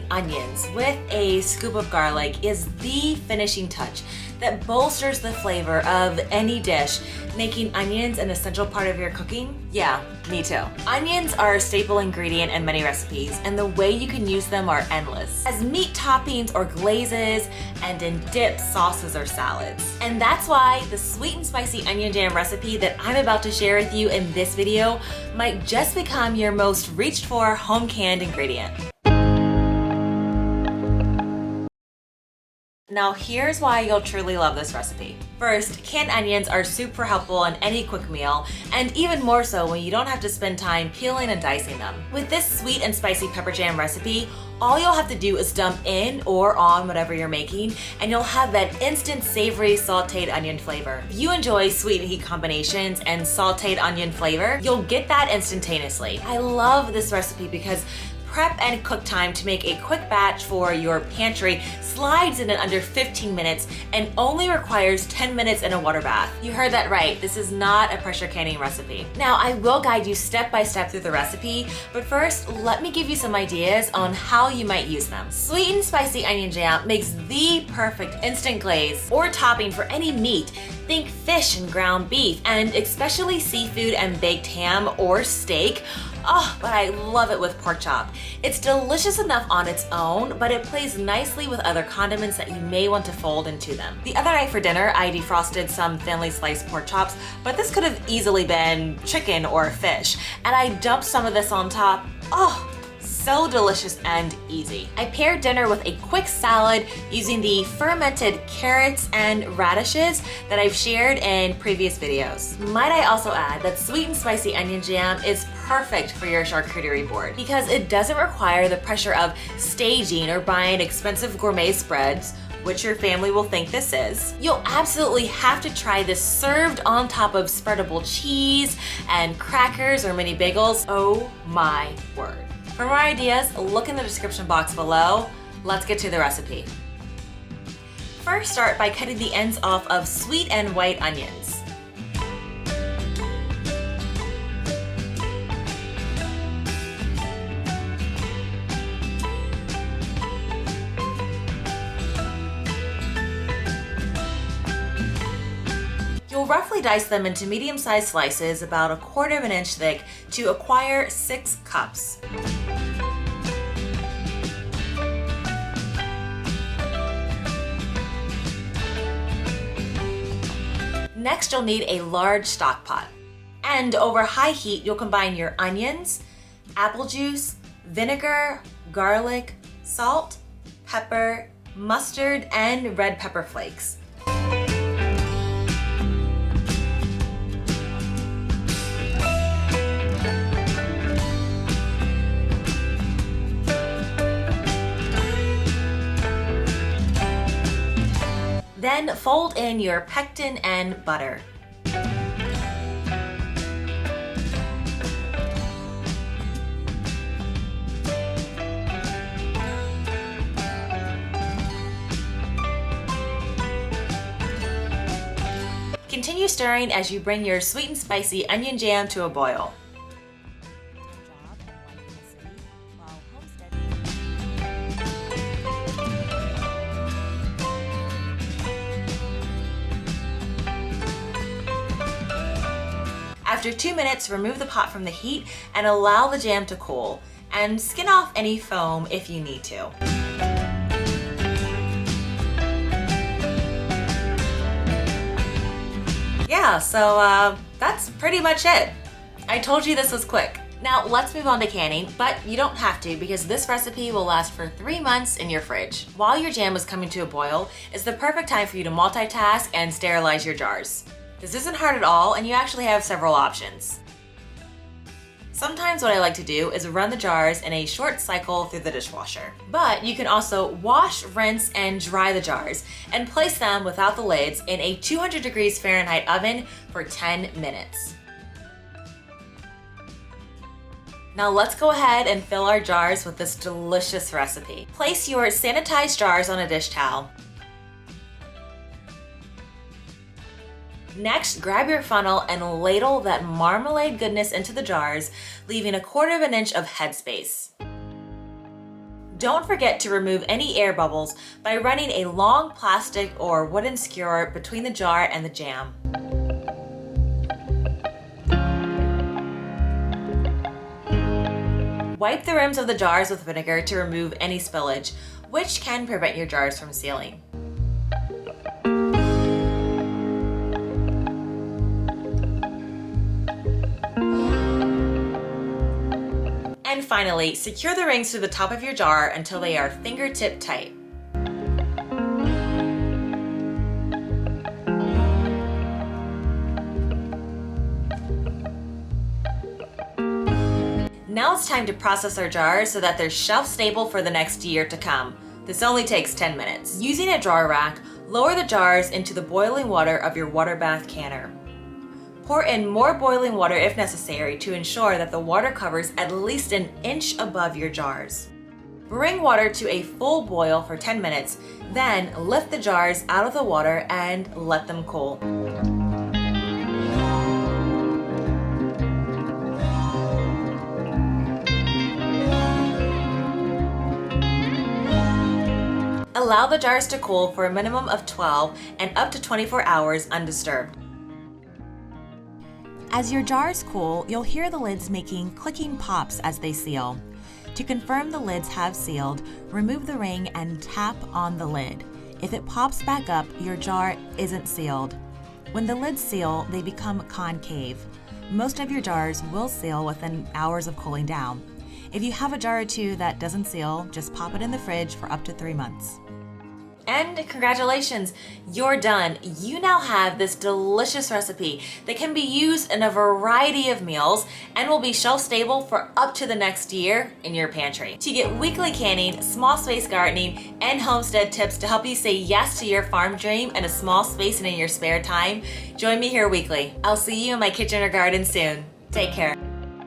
sauteing onions with a scoop of garlic is the finishing touch that bolsters the flavor of any dish, making onions an essential part of your cooking. Yeah, me too. Onions are a staple ingredient in many recipes, and the way you can use them are endless, as meat toppings or glazes, and in dips, sauces, or salads. And that's why the sweet and spicy onion jam recipe that I'm about to share with you in this video might just become your most reached for home canned ingredient. Now here's why you'll truly love this recipe. First, canned onions are super helpful in any quick meal, and even more so when you don't have to spend time peeling and dicing them. With this sweet and spicy pepper jam recipe, all you'll have to do is dump in or on whatever you're making, and you'll have that instant savory sauteed onion flavor. If you enjoy sweet and heat combinations and sauteed onion flavor, you'll get that instantaneously. I love this recipe because prep and cook time to make a quick batch for your pantry slides in under 15 minutes and only requires 10 minutes in a water bath. You heard that right, this is not a pressure canning recipe. Now I will guide you step by step through the recipe, but first let me give you some ideas on how you might use them. Sweet and spicy onion jam makes the perfect instant glaze or topping for any meat. Think fish and ground beef, and especially seafood and baked ham or steak. Oh, but I love it with pork chop. It's delicious enough on its own, but it plays nicely with other condiments that you may want to fold into them. The other night for dinner, I defrosted some thinly sliced pork chops, but this could have easily been chicken or fish, and I dumped some of this on top. Oh, so delicious and easy. I paired dinner with a quick salad using the fermented carrots and radishes that I've shared in previous videos. Might I also add that sweet and spicy onion jam is perfect for your charcuterie board because it doesn't require the pressure of staging or buying expensive gourmet spreads, which your family will think this is. You'll absolutely have to try this served on top of spreadable cheese and crackers or mini bagels. Oh my word. For more ideas, look in the description box below. Let's get to the recipe. First, start by cutting the ends off of sweet and white onions. You'll roughly dice them into medium-sized slices about 1/4 of an inch thick to acquire 6 cups. Next, you'll need a large stock pot. And over high heat, you'll combine your onions, apple juice, vinegar, garlic, salt, pepper, mustard, and red pepper flakes. Then fold in your pectin and butter. Continue stirring as you bring your sweet and spicy onion jam to a boil. After 2 minutes, remove the pot from the heat and allow the jam to cool, and skin off any foam if you need to. Yeah, so that's pretty much it. I told you this was quick. Now let's move on to canning, but you don't have to because this recipe will last for 3 months in your fridge. While your jam is coming to a boil, it's the perfect time for you to multitask and sterilize your jars. This isn't hard at all, and you actually have several options. Sometimes what I like to do is run the jars in a short cycle through the dishwasher. But you can also wash, rinse, and dry the jars and place them without the lids in a 200 degrees Fahrenheit oven for 10 minutes. Now let's go ahead and fill our jars with this delicious recipe. Place your sanitized jars on a dish towel. Next, grab your funnel and ladle that marmalade goodness into the jars, leaving 1/4 of an inch of headspace. Don't forget to remove any air bubbles by running a long plastic or wooden skewer between the jar and the jam. Wipe the rims of the jars with vinegar to remove any spillage, which can prevent your jars from sealing. And finally, secure the rings to the top of your jar until they are fingertip tight. Now it's time to process our jars so that they're shelf stable for the next year to come. This only takes 10 minutes. Using a jar rack, lower the jars into the boiling water of your water bath canner. Pour in more boiling water if necessary to ensure that the water covers at least an inch above your jars. Bring water to a full boil for 10 minutes, then lift the jars out of the water and let them cool. Allow the jars to cool for a minimum of 12 and up to 24 hours undisturbed. As your jars cool, you'll hear the lids making clicking pops as they seal. To confirm the lids have sealed, remove the ring and tap on the lid. If it pops back up, your jar isn't sealed. When the lids seal, they become concave. Most of your jars will seal within hours of cooling down. If you have a jar or two that doesn't seal, just pop it in the fridge for up to 3 months. And congratulations, you're done. You now have this delicious recipe that can be used in a variety of meals and will be shelf stable for up to the next year in your pantry. To get weekly canning, small space gardening, and homestead tips to help you say yes to your farm dream in a small space and in your spare time, join me here weekly. I'll see you in my kitchen or garden soon. Take care.